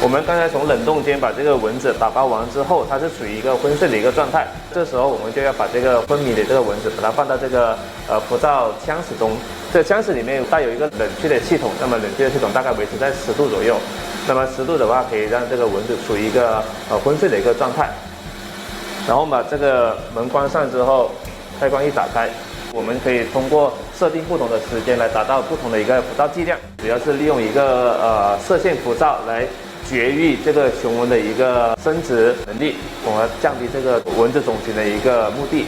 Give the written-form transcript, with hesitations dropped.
我们刚才从冷冻间把这个蚊子打包完之后，它是处于一个昏睡的一个状态。这时候我们就要把这个昏迷的这个蚊子，把它放到这个浮罩枪室中。这枪室里面带有一个冷却的系统，那么冷却的系统大概维持在10度左右。那么10度的话，可以让这个蚊子处于一个昏睡的一个状态。然后我们把这个门关上之后，开关一打开，我们可以通过设定不同的时间来达到不同的一个浮罩剂量，主要是利用一个射线浮罩来绝育这个雄蚊的一个生殖能力，从而降低这个蚊子种群的一个目的。